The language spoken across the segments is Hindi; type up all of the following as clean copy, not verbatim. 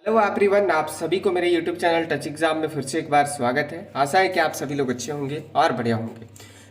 हेलो एवरीवन, आप सभी को मेरे यूट्यूब चैनल टच एग्जाम में फिर से एक बार स्वागत है। आशा है कि आप सभी लोग अच्छे होंगे और बढ़िया होंगे।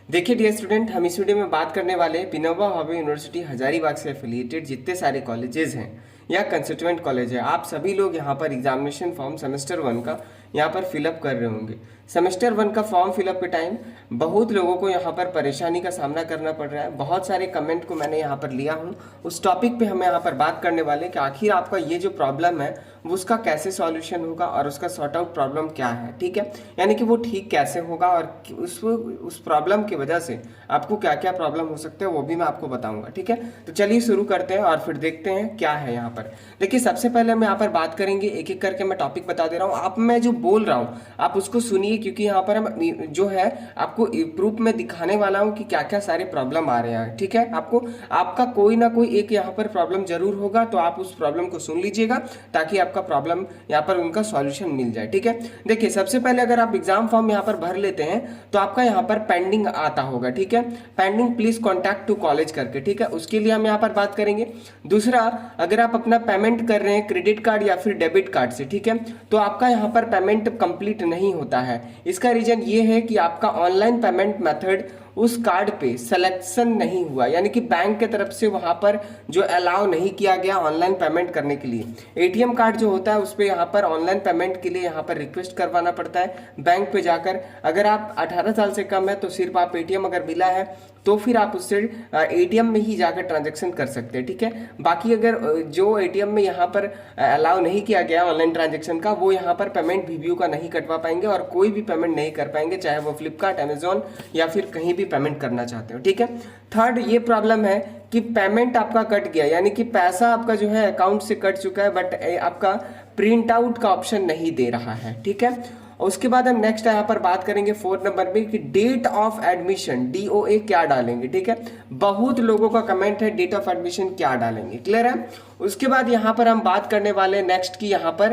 देखिए डियर स्टूडेंट, हम इस वीडियो में बात करने वाले हैं विनोबा भावे यूनिवर्सिटी हजारीबाग से एफिलिएटेड जितने सारे कॉलेजेस हैं या कंस्टिट्यूएंट कॉलेज है, आप सभी लोग यहाँ पर एग्जामिनेशन फॉर्म सेमेस्टर 1 का यहाँ पर फिलअप कर रहे होंगे। सेमेस्टर 1 का फॉर्म फिलअप के टाइम बहुत लोगों को यहाँ पर परेशानी का सामना करना पड़ रहा है। बहुत सारे कमेंट को मैंने यहाँ पर लिया हूँ। उस टॉपिक पे हम यहाँ पर बात करने वाले कि आखिर आपका ये जो प्रॉब्लम है वो उसका कैसे सॉल्यूशन होगा और उसका सॉर्ट आउट प्रॉब्लम क्या है, ठीक है, यानी कि वो ठीक कैसे होगा और उस प्रॉब्लम की वजह से आपको क्या क्या प्रॉब्लम हो सकते हैं वो भी मैं आपको बताऊंगा, ठीक है। तो चलिए शुरू करते हैं और फिर देखते हैं क्या है यहाँ पर। देखिए सबसे पहले हम यहाँ पर बात करेंगे, एक एक करके मैं टॉपिक बता दे रहा हूँ। आप मैं जो बोल रहा हूँ आप उसको सुनिए, क्योंकि यहाँ पर हम जो है आपको प्रूफ में दिखाने वाला हूँ कि क्या क्या सारे प्रॉब्लम आ रहे हैं, ठीक है। आपका कोई ना कोई एक यहाँ पर प्रॉब्लम जरूर होगा, तो आप उस प्रॉब्लम को सुन लीजिएगा ताकि आपका प्रॉब्लम यहाँ पर उनका सॉल्यूशन मिल जाए, ठीक है। देखिए सबसे पहले अगर आप एग्जाम फॉर्म यहाँ पर भर लेते हैं तो आपका यहाँ पर पेंडिंग आता होगा, ठीक है। Pending please contact to college करके, ठीक है, उसके लिए हम यहाँ पर बात करेंगे। दूसरा, अगर आप अपना पेमेंट कर रहे हैं क्रेडिट कार्ड या फिर डेबिट कार्ड से, ठीक है, तो आपका यहाँ पर पेमेंट कंप्लीट नहीं होता है। इसका रीजन ये है कि आपका ऑनलाइन पेमेंट मेथड उस कार्ड पे सिलेक्शन नहीं हुआ, यानी कि बैंक के तरफ से वहां पर जो अलाउ नहीं किया गया ऑनलाइन पेमेंट करने के लिए। एटीएम कार्ड जो होता है उस पर यहाँ पर ऑनलाइन पेमेंट के लिए यहाँ पर रिक्वेस्ट करवाना पड़ता है बैंक पे जाकर। अगर आप 18 साल से कम है तो सिर्फ आप एटीएम अगर मिला है तो फिर आप उससे एटीएम में ही जाकर ट्रांजैक्शन कर सकते हैं, ठीक है। बाकी अगर जो एटीएम में यहाँ पर अलाउ नहीं किया गया ऑनलाइन ट्रांजैक्शन का, वो यहाँ पर पेमेंट वीवीयू का नहीं कटवा पाएंगे और कोई भी पेमेंट नहीं कर पाएंगे, चाहे वो फ्लिपकार्ट, अमेजोन या फिर कहीं भी पेमेंट करना चाहते हो, ठीक है। थर्ड ये प्रॉब्लम है कि पेमेंट आपका कट गया, यानी कि पैसा आपका जो है अकाउंट से कट चुका है बट आपका प्रिंट आउट का ऑप्शन नहीं दे रहा है, ठीक है। उसके बाद हम नेक्स्ट यहाँ पर बात करेंगे 4 नंबर में कि डेट ऑफ एडमिशन DOA क्या डालेंगे, ठीक है। बहुत लोगों का कमेंट है डेट ऑफ एडमिशन क्या डालेंगे, क्लियर है। उसके बाद यहाँ पर हम बात करने वाले नेक्स्ट की यहाँ पर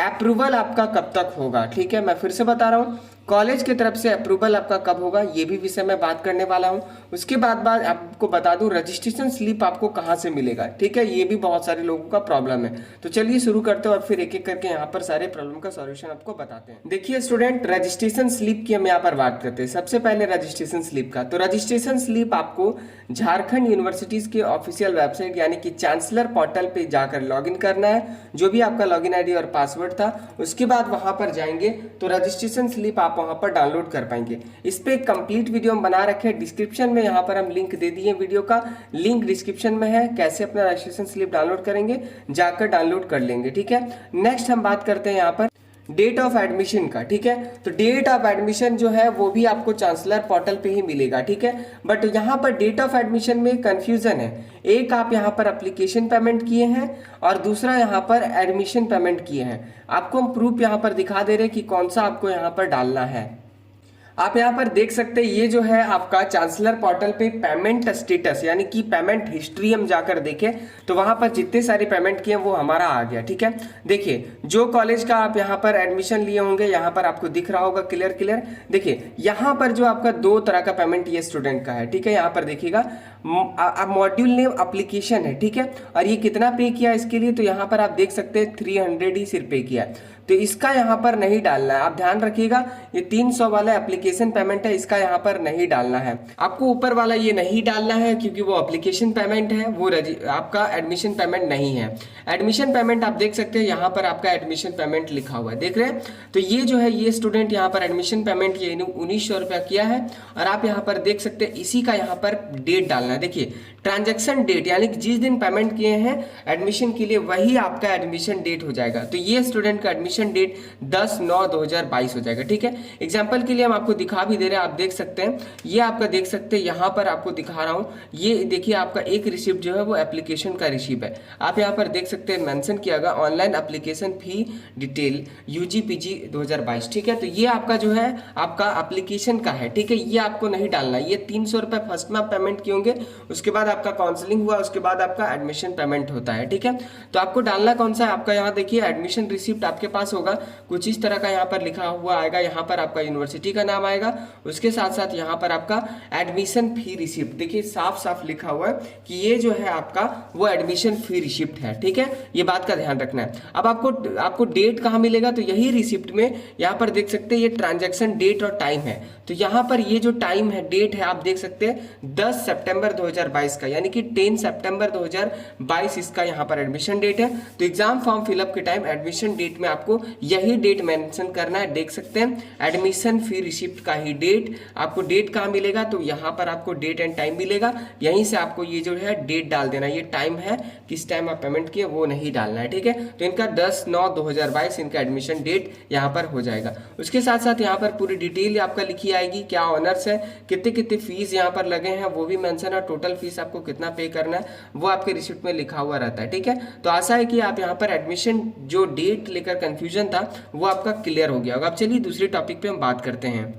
अप्रूवल आपका कब तक होगा, ठीक है। मैं फिर से बता रहा हूँ, कॉलेज की तरफ से अप्रूवल आपका कब होगा ये भी विषय में बात करने वाला हूँ। उसके बाद आपको बता दूं रजिस्ट्रेशन स्लिप आपको कहाँ से मिलेगा, ठीक है, ये भी बहुत सारे लोगों का प्रॉब्लम है। तो चलिए शुरू करते हैं और फिर एक एक करके यहाँ पर सारे प्रॉब्लम का सॉल्यूशन आपको बताते हैं। देखिए स्टूडेंट, रजिस्ट्रेशन स्लिप की हम यहाँ पर बात करते हैं। सबसे पहले रजिस्ट्रेशन स्लिप का, तो रजिस्ट्रेशन स्लिप आपको झारखंड यूनिवर्सिटीज के ऑफिशियल वेबसाइट यानी कि चांसलर पोर्टल पे जाकर लॉगिन करना है, जो भी आपका लॉगिन आईडी और पासवर्ड था। उसके बाद वहां पर जाएंगे तो रजिस्ट्रेशन स्लिप आप वहां पर डाउनलोड कर पाएंगे। इस पे एक कंप्लीट वीडियो हम बना रखे हैं डिस्क्रिप्शन में, यहाँ पर हम लिंक दे दिए वीडियो का, लिंक डिस्क्रिप्शन में है। कैसे अपना रजिस्ट्रेशन स्लिप डाउनलोड करेंगे, जाकर डाउनलोड कर लेंगे, ठीक है। नेक्स्ट हम बात करते हैं यहाँ पर डेट ऑफ एडमिशन का, ठीक है। तो डेट ऑफ एडमिशन जो है वो भी आपको चांसलर पोर्टल पे ही मिलेगा, ठीक है। बट यहाँ पर डेट ऑफ एडमिशन में कंफ्यूजन है। एक आप यहाँ पर एप्लीकेशन पेमेंट किए हैं और दूसरा यहाँ पर एडमिशन पेमेंट किए हैं। आपको हम प्रूफ यहाँ पर दिखा दे रहे हैं कि कौन सा आपको यहाँ पर डालना है। आप यहाँ पर देख सकते हैं ये जो है आपका चांसलर पोर्टल पे पेमेंट स्टेटस यानी कि पेमेंट हिस्ट्री हम जाकर देखें तो वहां पर जितने सारे पेमेंट किए वो हमारा आ गया, ठीक है। देखिए जो कॉलेज का आप यहाँ पर एडमिशन लिए होंगे यहाँ पर आपको दिख रहा होगा क्लियर। देखिए यहाँ पर जो आपका 2 तरह का पेमेंट ये स्टूडेंट का है, ठीक है। यहाँ पर देखिएगा मॉड्यूल नेम एप्लीकेशन है, ठीक है, और ये कितना पे किया इसके लिए, तो यहाँ पर आप देख सकते हैं 300 ही सिर्फ पे किया है। तो इसका यहाँ पर नहीं डालना है, आप ध्यान रखिएगा। ये 300 वाला एप्लीकेशन पेमेंट है, इसका यहाँ पर नहीं डालना है। आपको ऊपर वाला ये नहीं डालना है क्योंकि वो एप्लीकेशन पेमेंट है, वो आपका एडमिशन पेमेंट नहीं है। एडमिशन पेमेंट आप देख सकते हैं यहाँ पर आपका एडमिशन पेमेंट लिखा हुआ है, देख रहे हैं। तो ये जो है ये स्टूडेंट यहाँ पर एडमिशन पेमेंट ये 1900 रुपया किया है और आप यहाँ पर देख सकते हैं इसी का यहाँ पर डेट डालना है। देखिए ट्रांजैक्शन डेट यानी कि जिस दिन पेमेंट किए हैं एडमिशन के लिए वही आपका एडमिशन डेट हो जाएगा। तो ये स्टूडेंट का एडमिशन डेट 10/9/2022 हो जाएगा, ठीक है। एग्जांपल के लिए हम आपको दिखा भी दे रहे हैं, आप देख सकते हैं ये आपका देख सकते हैं यहाँ पर आपको दिखा रहा हूँ। ये देखिए आपका एक रिसिप्ट जो है वो एप्लीकेशन का रिसिप्ट है। आप यहाँ पर देख सकते हैं मेंशन किया गया online application fee detail UG/PG 2022, ठीक है। तो ये आपका जो है आपका एप्लीकेशन का है, ठीक है, ये आपको नहीं डालना। ये 300 रुपये फर्स्ट में आप पेमेंट किए होंगे, उसके बाद आपका काउंसलिंग हुआ, उसके बाद आपका एडमिशन पेमेंट होता है, ठीक है। तो आपको डालना कौन सा है, आपका यहाँ देखिए एडमिशन रिसिप्ट आपके पास पास होगा कुछ इस तरह का यहाँ पर लिखा हुआ आएगा, यहाँ पर आपका यूनिवर्सिटी का नाम आएगा, उसके साथ साथ यहाँ पर आपका एडमिशन फी रिसिप्ट, देखिए साफ साफ लिखा हुआ है कि ये जो है आपका वो एडमिशन फी रिसिप्ट है, ठीक है, ये बात का ध्यान रखना है। अब आपको डेट कहाँ मिलेगा, तो यही रिसिप्ट में यहाँ पर देख सकते हैं ये ट्रांजैक्शन डेट और टाइम है, तो यहाँ पर ये जो टाइम है, डेट है, आप देख सकते हैं 10 सितंबर 2022 का, यानी कि 10 सितंबर 2022 इसका यहाँ पर एडमिशन डेट है। तो एग्जाम फॉर्म फिलअप के टाइम एडमिशन डेट में आपको यही डेट मेंशन करना है, देख सकते हैं एडमिशन फी रिसिप्ट का ही डेट, आपको डेट कहाँ मिलेगा, तो यहाँ पर आपको डेट एंड टाइम मिलेगा, यहीं से आपको ये जो है डेट डाल देना, ये टाइम है किस टाइम आप पेमेंट किए वो नहीं डालना है, ठीक है। तो इनका 10/9/2022 इनका एडमिशन डेट यहाँ पर हो जाएगा। उसके साथ साथ यहाँ पर पूरी डिटेल आपका लिखी आएगी, क्या ऑनर्स है, कितने कितने फीस यहाँ पर लगे हैं वो भी मेंशन है, टोटल फीस आपको कितना पे करना है वो आपके रिसिप्ट में लिखा हुआ रहता है, ठीक है। तो आशा है कि आप यहाँ पर एडमिशन जो डेट लेकर कंफ्यूजन था वो आपका क्लियर हो गया होगा। अब चलिए दूसरे टॉपिक पे हम बात करते हैं।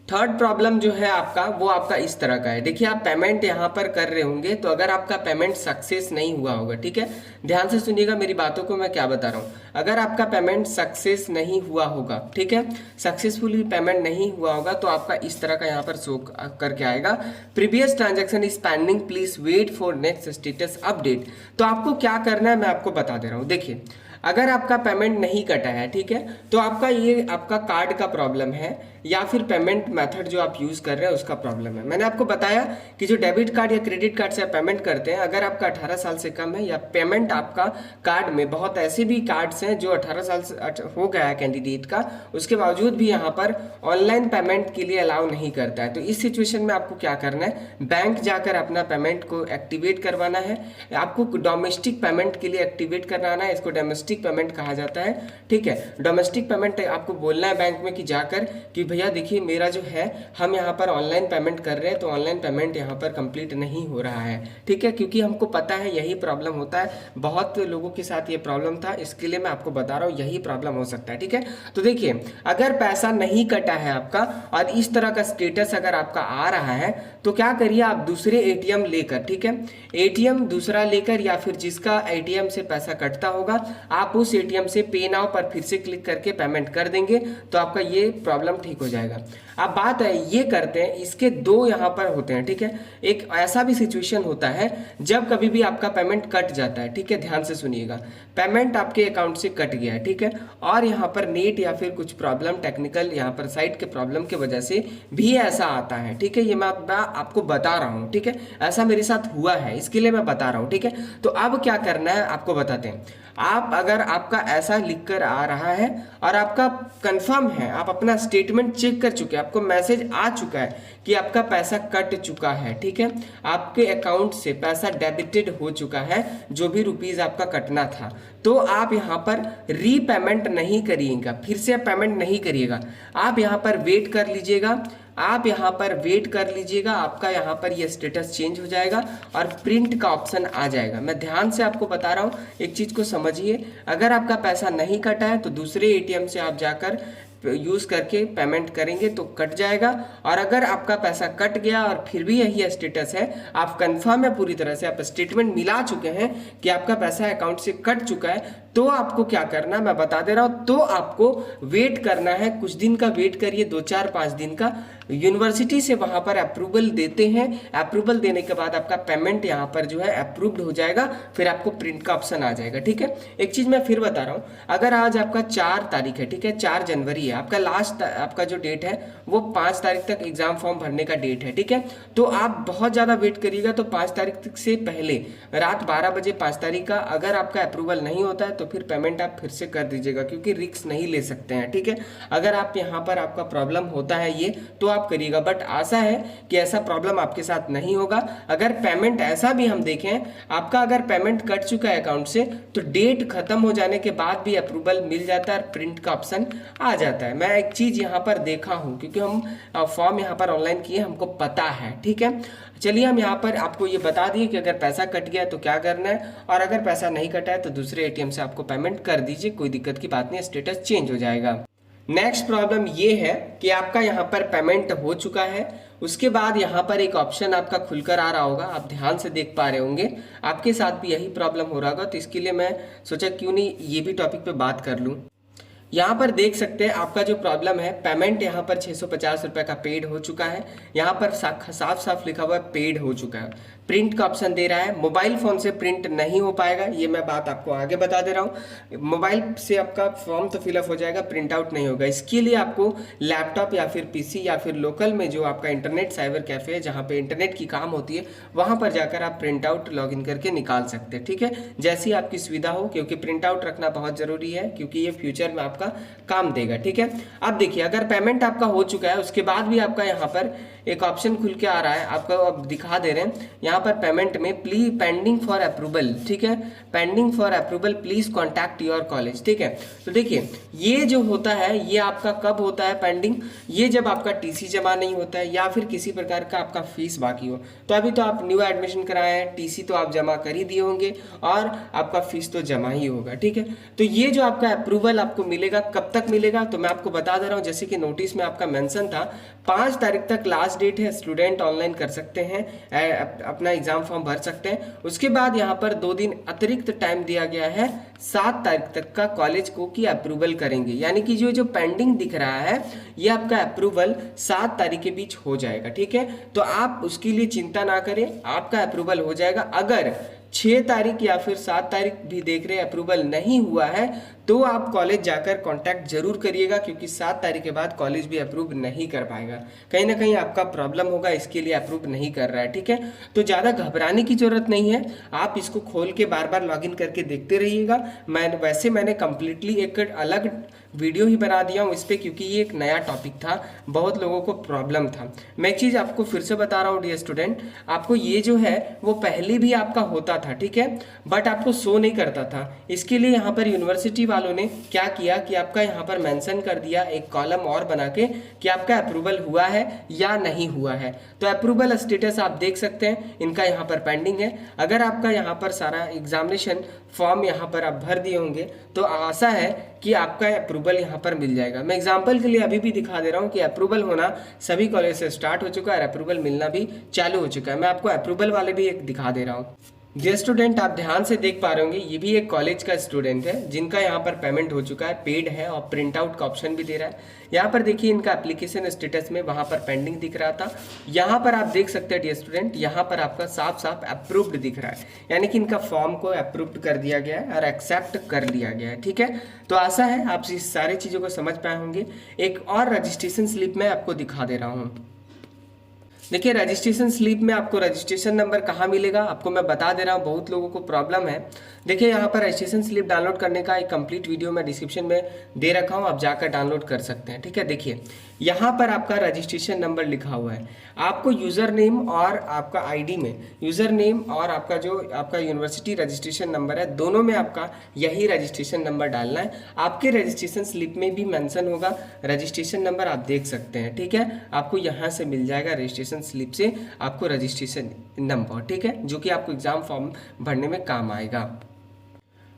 थर्ड प्रॉब्लम जो है आपका वो आपका इस तरह का है, देखिए आप पेमेंट यहाँ पर कर रहे होंगे, तो अगर आपका पेमेंट सक्सेस नहीं हुआ होगा, ठीक है, ध्यान से सुनिएगा मेरी बातों को, मैं क्या बता रहा हूँ। अगर आपका पेमेंट सक्सेस नहीं हुआ होगा, ठीक है, सक्सेसफुली पेमेंट नहीं हुआ होगा, तो आपका इस तरह का यहाँ पर शो करके आएगा, previous transaction is pending, please wait for next status update. तो आपको क्या करना है मैं आपको बता दे रहा हूँ। देखिए अगर आपका पेमेंट नहीं कटा है, ठीक है, तो आपका ये आपका कार्ड का प्रॉब्लम है या फिर पेमेंट मेथड जो आप यूज कर रहे हैं उसका प्रॉब्लम है। मैंने आपको बताया कि जो डेबिट कार्ड या क्रेडिट कार्ड से आप पेमेंट करते हैं, अगर आपका 18 साल से कम है या पेमेंट आपका कार्ड में, बहुत ऐसे भी कार्ड्स हैं जो 18 साल से हो गया है कैंडिडेट का, उसके बावजूद भी यहाँ पर ऑनलाइन पेमेंट के लिए अलाउ नहीं करता है। तो इस सिचुएशन में आपको क्या करना है, बैंक जाकर अपना पेमेंट को एक्टिवेट करवाना है, आपको डोमेस्टिक पेमेंट के लिए एक्टिवेट करवाना है, इसको डोमेस्टिक पेमेंट कहा जाता है, ठीक है। डोमेस्टिक पेमेंट आपको बोलना है बैंक में कि जाकर कि भैया देखिए मेरा जो है हम यहाँ पर ऑनलाइन पेमेंट कर रहे हैं, तो ऑनलाइन पेमेंट यहाँ पर कंप्लीट नहीं हो रहा है, ठीक है, क्योंकि हमको पता है यही प्रॉब्लम होता है, बहुत लोगों के साथ ये प्रॉब्लम था, इसके लिए मैं आपको बता रहा हूँ यही प्रॉब्लम हो सकता है, ठीक है। तो देखिए अगर पैसा नहीं कटा है आपका और इस तरह का स्टेटस अगर आपका आ रहा है, तो क्या करिए आप दूसरे एटीएम लेकर, ठीक है, एटीएम दूसरा लेकर या फिर जिसका एटीएम से पैसा कटता होगा, आप उस एटीएम से पे नाउ पर फिर से क्लिक करके पेमेंट कर देंगे, तो आपका ये प्रॉब्लम ठीक हो जाएगा। अब बात है ये करते हैं, इसके दो यहाँ पर होते हैं, ठीक है। एक ऐसा भी सिचुएशन होता है जब कभी भी आपका पेमेंट कट जाता है, ठीक है, ध्यान से सुनिएगा, पेमेंट आपके अकाउंट से कट गया है, ठीक है, और यहाँ पर नेट या फिर कुछ प्रॉब्लम टेक्निकल यहाँ पर साइट के प्रॉब्लम की वजह से भी ऐसा आता है, ठीक है, ये मैं आपको बता रहा हूँ, ठीक है, ऐसा मेरे साथ हुआ है इसके लिए मैं बता रहा हूँ, ठीक है। तो अब क्या करना है आपको बताते हैं। आप अगर आपका ऐसा लिख कर आ रहा है और आपका कंफर्म है, आप अपना स्टेटमेंट चेक कर चुके हैं, आपको मैसेज आ चुका है कि आपका पैसा कट चुका है, ठीक है, आपके अकाउंट से पैसा डेबिटेड हो चुका है, जो भी रुपीस आपका कटना था, तो आप यहाँ पर रीपेमेंट नहीं करिएगा, फिर से पेमेंट नहीं करिएगा, आप यहाँ पर वेट कर लीजिएगा, आप यहाँ पर वेट कर लीजिएगा, आपका यहाँ पर ये स्टेटस चेंज हो जाएगा और प्रिंट का ऑप्शन आ जाएगा। मैं ध्यान से आपको बता रहा हूँ, एक चीज़ को समझिए, अगर आपका पैसा नहीं कटा है तो दूसरे एटीएम से आप जाकर यूज़ करके पेमेंट करेंगे तो कट जाएगा, और अगर आपका पैसा कट गया और फिर भी यही स्टेटस है, आप कंफर्म है पूरी तरह से, आप स्टेटमेंट मिला चुके हैं कि आपका पैसा अकाउंट से कट चुका है, तो आपको क्या करना मैं बता दे रहा हूँ, तो आपको वेट करना है, कुछ दिन का वेट करिए, 2-4-5 दिन का, यूनिवर्सिटी से वहाँ पर अप्रूवल देते हैं, अप्रूवल देने के बाद आपका पेमेंट यहाँ पर जो है अप्रूव्ड हो जाएगा, फिर आपको प्रिंट का ऑप्शन आ जाएगा, ठीक है। एक चीज़ मैं फिर बता रहा हूँ, अगर आज आपका 4 तारीख है, ठीक है, 4 जनवरी है आपका लास्ट, आपका जो डेट है वो 5 तारीख तक एग्जाम फॉर्म भरने का डेट है, ठीक है, तो आप बहुत ज़्यादा वेट करिएगा, तो 5 तारीख तक से पहले रात 12 बजे 5 तारीख का अगर आपका अप्रूवल नहीं होता है तो फिर पेमेंट आप फिर से कर दीजिएगा, क्योंकि रिस्क नहीं ले सकते हैं, ठीक है। अगर आप यहाँ पर आपका प्रॉब्लम होता है ये, तो आप करिएगा, बट आशा है कि ऐसा प्रॉब्लम आपके साथ नहीं होगा। अगर पेमेंट ऐसा भी हम देखें, आपका अगर पेमेंट कट चुका है अकाउंट से, तो डेट खत्म हो जाने के बाद भी अप्रूवल मिल जाता है और प्रिंट का ऑप्शन आ जाता है। मैं एक चीज यहाँ पर देखा हूँ, क्योंकि हम फॉर्म यहाँ पर ऑनलाइन किए, हमको पता है, ठीक है। चलिए हम यहाँ पर आपको ये बता दिए कि अगर पैसा कट गया तो क्या करना है, और अगर पैसा नहीं कटा है तो दूसरे एटीएम से आपको पेमेंट कर दीजिए, कोई दिक्कत की बात नहीं, स्टेटस चेंज हो जाएगा। नेक्स्ट प्रॉब्लम ये है कि आपका यहाँ पर पेमेंट हो चुका है, उसके बाद यहाँ पर एक ऑप्शन आपका खुलकर आ रहा होगा, आप ध्यान से देख पा रहे होंगे, आपके साथ भी यही प्रॉब्लम हो रहा होगा, तो इसके लिए मैं सोचा क्यों नहीं ये भी टॉपिक पे बात कर लूँ। यहाँ पर देख सकते हैं आपका जो प्रॉब्लम है, पेमेंट यहाँ पर 650 रुपये का पेड हो चुका है, यहाँ पर साफ साफ लिखा हुआ है पेड हो चुका है। प्रिंट का ऑप्शन दे रहा है, मोबाइल फ़ोन से प्रिंट नहीं हो पाएगा, ये मैं बात आपको आगे बता दे रहा हूँ। मोबाइल से आपका फॉर्म तो फिलअप हो जाएगा, प्रिंट आउट नहीं होगा। इसके लिए आपको लैपटॉप या फिर पीसी या फिर लोकल में जो आपका इंटरनेट साइबर कैफ़े है जहाँ पे इंटरनेट की काम होती है, वहाँ पर जाकर आप प्रिंट आउट लॉग इन करके निकाल सकते हैं, ठीक है, जैसी आपकी सुविधा हो, क्योंकि प्रिंट आउट रखना बहुत ज़रूरी है, क्योंकि ये फ्यूचर में आपका काम देगा, ठीक है। अब देखिए, अगर पेमेंट आपका हो चुका है, उसके बाद भी आपका यहाँ पर एक ऑप्शन खुल के आ रहा है, आपको अब दिखा दे रहे हैं यहाँ पर पेमेंट में प्लीज पेंडिंग फॉर अप्रूवल, ठीक है, pending for approval please contact your college, ठीक है। तो देखिए, ये जो होता है ये आपका कब होता है पेंडिंग, ये जब आपका टीसी जमा नहीं होता है या फिर किसी प्रकार का आपका फीस बाकी हो। तो अभी तो आप न्यू एडमिशन कराए हैं, टीसी तो आप जमा कर ही दिए होंगे और आपका फीस तो जमा ही होगा, ठीक है। तो ये जो आपका अप्रूवल आपको मिलेगा, कब तक मिलेगा, तो मैं आपको बता दे रहा हूँ, जैसे कि नोटिस में आपका मेंशन था 5 तारीख तक लास्ट डेट है, स्टूडेंट ऑनलाइन कर सकते हैं, अपना एग्जाम फॉर्म भर सकते हैं। उसके बाद यहाँ पर 2 दिन अतिरिक्त टाइम दिया गया है, 7 तारीख तक का कॉलेज को की अप्रूवल करेंगे, यानी कि जो पेंडिंग दिख रहा है ये आपका अप्रूवल 7 तारीख के बीच हो जाएगा, ठीक है। तो आप उसके लिए चिंता ना करें, आपका अप्रूवल हो जाएगा। अगर 6 तारीख या फिर 7 तारीख भी देख रहे हैं अप्रूवल नहीं हुआ है, तो आप कॉलेज जाकर कांटेक्ट जरूर करिएगा, क्योंकि 7 तारीख के बाद कॉलेज भी अप्रूव नहीं कर पाएगा, कहीं ना कहीं आपका प्रॉब्लम होगा, इसके लिए अप्रूव नहीं कर रहा है, ठीक है। तो ज़्यादा घबराने की जरूरत नहीं है, आप इसको खोल के बार बार लॉगिन करके देखते रहिएगा। मैंने कंप्लीटली एक अलग वीडियो ही बना दिया हूँ इस पर, क्योंकि ये एक नया टॉपिक था, बहुत लोगों को प्रॉब्लम था। मैं एक चीज़ आपको फिर से बता रहा हूँ डियर स्टूडेंट, आपको ये जो है वो पहले भी आपका होता था, ठीक है, बट आपको शो नहीं करता था। इसके लिए यहाँ पर यूनिवर्सिटी वालों ने क्या किया कि आपका यहाँ पर मेंशन कर दिया एक कॉलम और बना के कि आपका अप्रूवल हुआ है या नहीं हुआ है। तो अप्रूवल स्टेटस आप देख सकते हैं, इनका यहाँ पर पेंडिंग है। अगर आपका यहाँ पर सारा एग्जामिनेशन फॉर्म यहाँ पर आप भर दिए होंगे तो आशा है कि आपका अप्रूवल यहाँ पर मिल जाएगा। मैं एग्जांपल के लिए अभी भी दिखा दे रहा हूँ कि अप्रूवल होना सभी कॉलेज से स्टार्ट हो चुका है और अप्रूवल मिलना भी चालू हो चुका है। मैं आपको अप्रूवल वाले भी एक दिखा दे रहा हूँ। ये स्टूडेंट आप ध्यान से देख पा रहे होंगे, ये भी एक कॉलेज का स्टूडेंट है जिनका यहाँ पर पेमेंट हो चुका है, पेड है और प्रिंट आउट का ऑप्शन भी दे रहा है। यहाँ पर देखिए इनका एप्लीकेशन स्टेटस में वहाँ पर पेंडिंग दिख रहा था, यहाँ पर आप देख सकते हैं डियर स्टूडेंट, यहाँ पर आपका साफ साफ अप्रूव्ड दिख रहा है, यानी कि इनका फॉर्म को अप्रूव्ड कर दिया गया है और एक्सेप्ट कर लिया गया है, ठीक है। तो आशा है आप इस सारी चीज़ों को समझ पाए होंगे। एक और रजिस्ट्रेशन स्लिप में आपको दिखा दे रहा हूँ। देखिए रजिस्ट्रेशन स्लिप में आपको रजिस्ट्रेशन नंबर कहाँ मिलेगा, आपको मैं बता दे रहा हूँ, बहुत लोगों को प्रॉब्लम है। देखिए यहाँ पर रजिस्ट्रेशन स्लिप डाउनलोड करने का एक कंप्लीट वीडियो मैं डिस्क्रिप्शन में दे रखा हूँ, आप जाकर डाउनलोड कर सकते हैं, ठीक है। देखिए यहाँ पर आपका रजिस्ट्रेशन नंबर लिखा हुआ है, आपको यूज़र नेम और आपका आईडी में यूज़र नेम और आपका जो आपका यूनिवर्सिटी रजिस्ट्रेशन नंबर है, दोनों में आपका यही रजिस्ट्रेशन नंबर डालना है। आपके रजिस्ट्रेशन स्लिप में भी मेंशन होगा रजिस्ट्रेशन नंबर, आप देख सकते हैं, ठीक है। आपको यहाँ से मिल जाएगा रजिस्ट्रेशन स्लिप से आपको रजिस्ट्रेशन नंबर, ठीक है, जो कि आपको एग्जाम फॉर्म भरने में काम आएगा।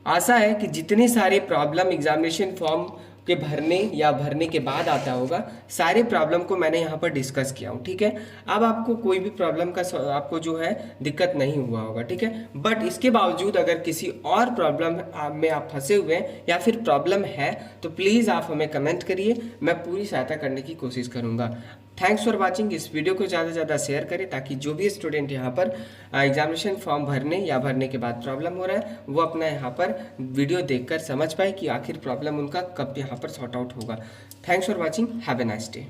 आशा है कि जितनी सारी प्रॉब्लम एग्जामिनेशन फॉर्म के भरने या भरने के बाद आता होगा, सारे प्रॉब्लम को मैंने यहाँ पर डिस्कस किया हूँ, ठीक है। अब आपको कोई भी प्रॉब्लम का आपको जो है दिक्कत नहीं हुआ होगा, ठीक है। बट इसके बावजूद अगर किसी और प्रॉब्लम में आप फंसे हुए हैं या फिर प्रॉब्लम है तो प्लीज़ आप हमें कमेंट करिए, मैं पूरी सहायता करने की कोशिश करूँगा। Thanks for watching. इस वीडियो को ज़्यादा से ज़्यादा शेयर करें ताकि जो भी स्टूडेंट यहाँ पर एग्जामिनेशन फॉर्म भरने या भरने के बाद प्रॉब्लम हो रहा है वो अपना यहाँ पर वीडियो देखकर समझ पाए कि आखिर प्रॉब्लम उनका कब यहाँ पर सॉर्ट आउट होगा। Thanks for watching, have a nice day.